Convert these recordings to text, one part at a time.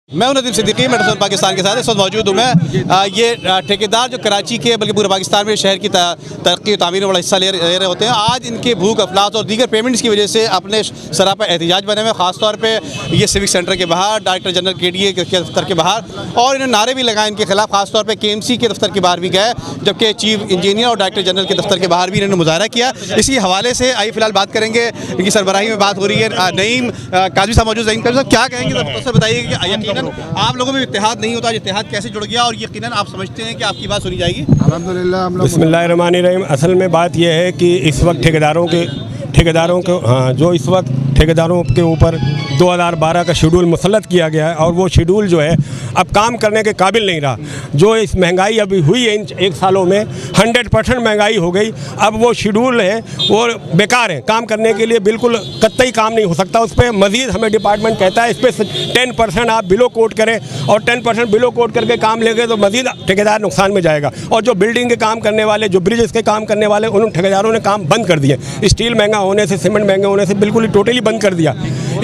मैं हूं नदीम सिद्दीकी, मैं पाकिस्तान के साथ इस वक्त मौजूद हूँ। मैं ये ठेकेदार जो कराची के बल्कि पूरे पाकिस्तान में शहर की तरक्की और तामीर में बड़ा हिस्सा ले रहे होते हैं, आज इनके भूख अफलास और दीगर पेमेंट्स की वजह से अपने सरापा एहतजाज बने हुए। ख़ासतौर पर ये सिविक सेंटर के बाहर, डायरेक्टर जनरल KDA के दफ्तर के बाहर, और इन्होंने नारे भी लगाए इनके खिलाफ। खासतौर पर KMC के दफ्तर के बाहर भी गए, जबकि चीफ इंजीनियर और डायरेक्टर जनरल के दफ्तर के बाहर भी इन्होंने मुजाहरा किया। इसी हवाले से आइए फिलहाल बात करेंगे, इनकी सरबराही में बात हो रही है। नईम काजी साहब मौजूद। नईम काजी साहब, क्या कहेंगे, तो बताइए कि यकीनन आप लोगों में इत्तेहाद नहीं होता, इत्तेहाद कैसे जुड़ गया और यकीनन आप समझते हैं कि आपकी बात सुनी जाएगी? बिस्मिल्लाहिर्रहमानिर्रहीम। असल में बात यह है कि इस वक्त ठेकेदारों को जो इस वक्त ठेकेदारों के ऊपर 2012 का शेड्यूल मुसल्लत किया गया है, और वो शेड्यूल जो है अब काम करने के काबिल नहीं रहा। जो इस महंगाई अभी हुई है इन 1 सालों में, 100% महंगाई हो गई। अब वो शेड्यूल है वो बेकार है, काम करने के लिए बिल्कुल कतई काम नहीं हो सकता। उस पर मज़ीद हमें डिपार्टमेंट कहता है इस पर 10% आप बिलो कोट करें, और 10% बिलो कोट करके काम लेंगे तो मज़ीद ठेकेदार नुकसान में जाएगा। और जो बिल्डिंग के काम करने वाले, जो ब्रिजेस के काम करने वाले, उन ठेकेदारों ने काम बंद कर दिए। स्टील महंगा होने से, सीमेंट महंगे होने से बिल्कुल ही टोटली बंद कर दिया।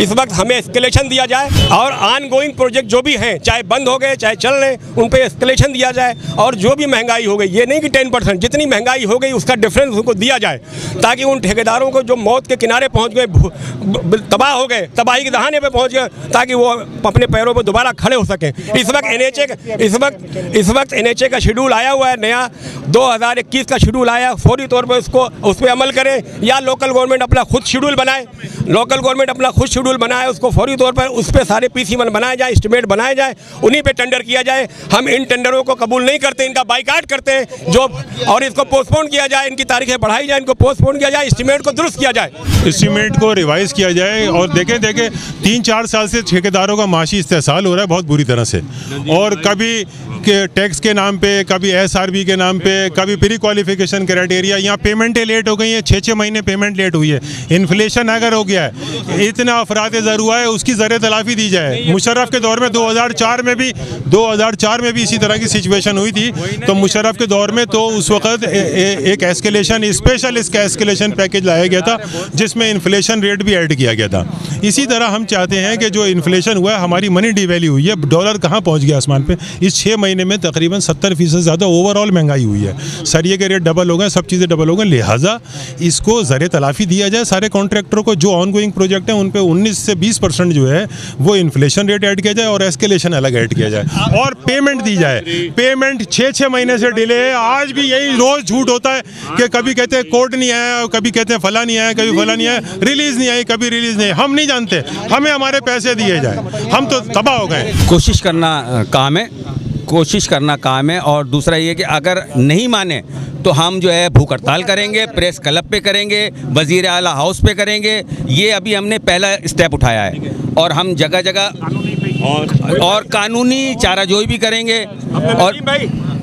इस वक्त हमें एस्केलेशन दिया जाए, और ऑन गोइंग प्रोजेक्ट जो भी हैं, चाहे बंद हो गए चाहे चल रहे, उन पे एस्केलेशन दिया जाए। और जो भी महंगाई हो गई, ये नहीं कि 10%, जितनी महंगाई हो गई उसका डिफरेंस उनको दिया जाए, ताकि उन ठेकेदारों को जो मौत के किनारे पहुंच गए, तबाह हो गए, तबाही के दहाने पे पहुंच गए, ताकि वो अपने पैरों पर दोबारा खड़े हो सकें। इस वक्त NHA का शेड्यूल आया हुआ है नया, 2021 का शेड्यूल आया, फौरी तौर पर उस पर अमल करें, या लोकल गवर्नमेंट अपना खुद शेड्यूल बनाए। उसको फौरी तौर पर उस पर सारे PC1 बनाए जाए, एस्टिमेट बनाए जाए, उन्हीं पे टेंडर किया जाए। हम इन टेंडरों को कबूल नहीं करते, इनका बाइकाट करते हैं जो, और इसको पोस्टपोन किया जाए, इनकी तारीखें बढ़ाई जाए, इनको पोस्टपोन किया जाए, एस्टिमेट को दुरुस्त किया जाए, एस्टिमेट को रिवाइज किया जाए। और देखें 3-4 साल से ठेकेदारों का माशी इस्तेहसाल हो रहा है बहुत बुरी तरह से, और कभी टैक्स के नाम पे, कभी SRB के नाम पे, कभी प्री क्वालिफिकेशन क्राइटेरिया, यहाँ पेमेंटें लेट हो गई हैं, 6-6 महीने पेमेंट लेट हुई है। इन्फ्लेशन अगर हो गया है, इतना अफराद ज़र हुआ है, उसकी ज़र तलाफ़ी दी जाए। मुशर्रफ के दौर में 2004 में भी इसी तरह की सिचुएशन हुई थी। तो मुशर्रफ के दौर में तो उस वक़्त एक एस्केलेशन, स्पेशल इसका एस्केलेशन पैकेज लाया गया था, जिसमें इन्फ्लेशन रेट भी ऐड किया गया था। इसी तरह हम चाहते हैं कि जो इन्फ्लेशन हुआ है, हमारी मनी डिवैल्यू हुई है, डॉलर कहाँ पहुँच गया आसमान पर। इस 6 महीने में तकरीबन 70% ज़्यादा ओवरऑल महंगाई हुई है। सरिये के रेट डबल हो गए, सब चीज़ें डबल हो गए। लिहाजा इसको ज़र तलाफ़ी दिया जाए। सारे कॉन्ट्रैक्टरों को जो ऑन गोइंग प्रोजेक्ट हैं उन पे 19 से 20% जो है वो इन्फ्लेशन रेट ऐड किया जाए, और एस्केलेशन अलग ऐड किया जाए, और पेमेंट दी जाए। पेमेंट 6-6 महीने से डिले है। आज भी यही रोज़ झूठ होता है कि कभी कहते हैं कोर्ट नहीं आया, कभी कहते हैं फला नहीं आया, कभी फला नहीं आया, रिलीज़ नहीं आई, कभी रिलीज़ नहीं। हम नहीं जानते, हमें हमारे पैसे दिए जाए, हम तो तबाह हो गए। कोशिश करना काम है। और दूसरा ये कि अगर नहीं माने तो हम जो है भूख हड़ताल करेंगे, प्रेस क्लब पे करेंगे, वज़ीर आला हाउस पे करेंगे। ये अभी हमने पहला स्टेप उठाया है, और हम जगह जगह और कानूनी चाराजोई भी करेंगे, और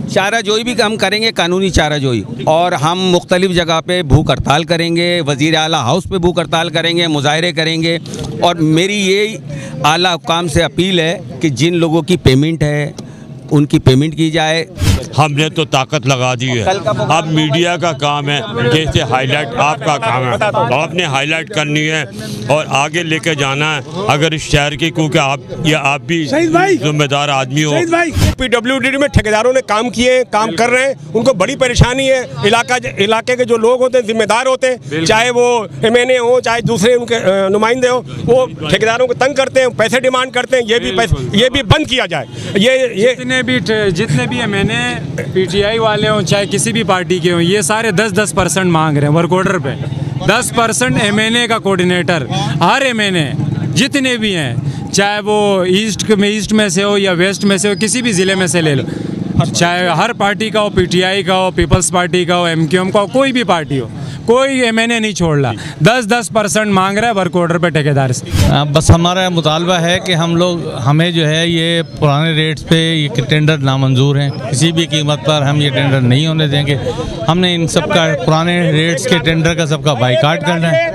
चाराजोई भी हम करेंगे, कानूनी चाराजोई। और हम मुख्तलिफ जगह पे भूख हड़ताल करेंगे, वज़ीर आला हाउस पे भूख हड़ताल करेंगे, मुज़ाहरे करेंगे। और मेरी ये आला हुकाम से अपील है कि जिन लोगों की पेमेंट है उनकी पेमेंट की जाए। हमने तो ताकत लगा दी है, अब मीडिया का काम है, जैसे हाईलाइट आपका काम है, आपने हाईलाइट करनी है और आगे लेके जाना है। अगर इस शहर की, क्योंकि आप भी जिम्मेदार आदमी हो। PWD में ठेकेदारों ने काम किए, काम कर रहे हैं, उनको बड़ी परेशानी है। इलाके के जो लोग होते हैं, जिम्मेदार होते हैं, चाहे वो MNA हो चाहे दूसरे उनके नुमाइंदे हो, वो ठेकेदारों को तंग करते हैं, पैसे डिमांड करते हैं। ये भी बंद किया जाए। जितने भी MNA PTI वाले हों, चाहे किसी भी पार्टी के हों, ये सारे 10-10% मांग रहे हैं वर्क ऑर्डर पे। 10% MNA का कोऑर्डिनेटर, हर MNA जितने भी हैं, चाहे वो ईस्ट में से हो या वेस्ट में से हो, किसी भी ज़िले में से ले लो, चाहे हर पार्टी का हो, PTI का हो, पीपल्स पार्टी का हो, MQM का हो, कोई भी पार्टी हो, कोई MNA नहीं छोड़ रहा। 10% मांग रहा है वर्क ऑर्डर पे ठेकेदार से। बस हमारा मुतालबा है कि हमें जो है ये पुराने रेट्स पे ये टेंडर नामंजूर हैं, किसी भी कीमत पर हम ये टेंडर नहीं होने देंगे। हमने इन सब का पुराने रेट्स के टेंडर का सबका बाइकाट करना है,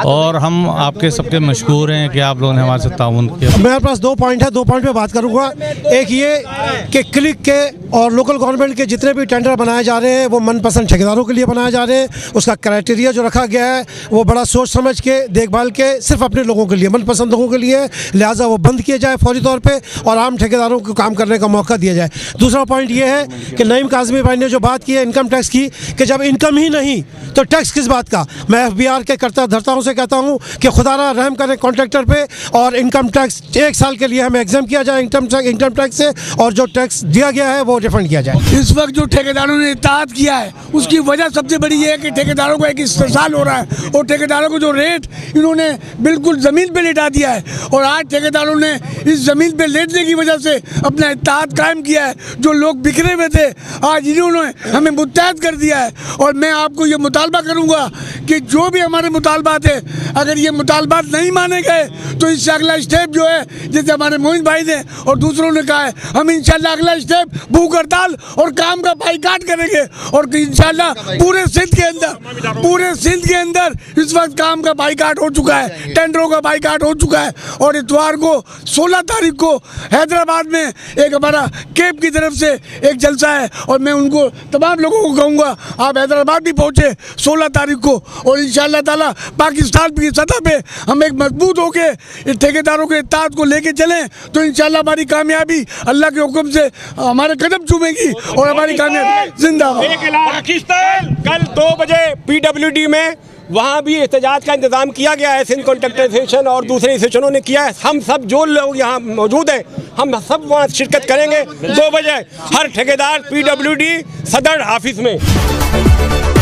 और हम आपके सबके मशकूर हैं कि आप लोगों ने हमारे साथ ताउन किया। मेरे पास 2 पॉइंट है, 2 पॉइंट पे बात करूँगा। एक ये कि क्लिक के और लोकल गवर्नमेंट के जितने भी टेंडर बनाए जा रहे हैं वो मनपसंद ठेकेदारों के लिए बनाए जा रहे हैं। उसका क्राइटेरिया जो रखा गया है वो बड़ा सोच समझ के देखभाल के सिर्फ अपने लोगों के लिए, मनपसंद लोगों के लिए, लिहाजा वो बंद किए जाए फौरी तौर पे और आम ठेकेदारों को काम करने का मौका दिया जाए। दूसरा पॉइंट ये है कि नईम काज़मी भाई ने जो बात की है इनकम टैक्स की, कि जब इनकम ही नहीं तो टैक्स किस बात का। मैं FBR के कर्ता धर्ताओं से कहता हूँ कि खुदारा रहम करें कॉन्ट्रैक्टर पे और इनकम टैक्स 1 साल के लिए हमें एग्जाम किया जाए इनकम टैक्स से, और जो टैक्स दिया गया है वो रिफंड किया जाए। इस वक्त जो ठेकेदारों ने इत्तेहाद किया है उसकी वजह सबसे बड़ी ये है कि ठेकेदारों को एक इस्तेसाल हो रहा है और ठेकेदारों को जो रेट इन्होंने बिल्कुल ज़मीन पे लेटा दिया है, और आज ठेकेदारों ने इस ज़मीन पे लेटने की वजह से अपना इत्तेहाद कायम किया है। जो लोग बिखरे हुए थे आज इन्होंने हमें मुत्तहद कर दिया है, और मैं आपको ये मुतालबा करूँगा कि जो भी हमारे मुतालबात है, अगर ये मुतालबात नहीं माने गए तो इससे अगला स्टेप जो है, जैसे हमारे मोइन भाई ने और दूसरों ने कहा है, हम इंशाल्लाह अगला स्टेप भूख हड़ताल और काम का बाइकाट करेंगे। और इंशाल्लाह पूरे सिंध के अंदर इस वक्त काम का बाइकाट हो चुका है, टेंडरों का बाइकाट हो चुका है। और इतवार को 16 तारीख को हैदराबाद में एक हमारा केप की तरफ से एक जलसा है, और मैं उनको तमाम लोगों को कहूँगा आप हैदराबाद भी पहुँचे 16 तारीख को, और इंशाल्लाह ताला पाकिस्तान की सतह पे हम एक मजबूत होकर ठेकेदारों के इत्तेहाद को लेके चलें तो इंशाल्लाह हमारी कामयाबी अल्लाह के हुक्म से हमारे कदम चूमेगी और हमारी कामयाबी जिंदाबाद। पाकिस्तान कल 2 बजे PWD में वहाँ भी एहतजाज का इंतज़ाम किया गया है, सिंध कॉन्ट्रैक्टर एसोसिएशन और दूसरे एसोसिएशनों ने किया है। हम सब जो लोग यहाँ मौजूद हैं हम सब वहाँ शिरकत करेंगे 2 बजे हर ठेकेदार PWD सदर ऑफिस में।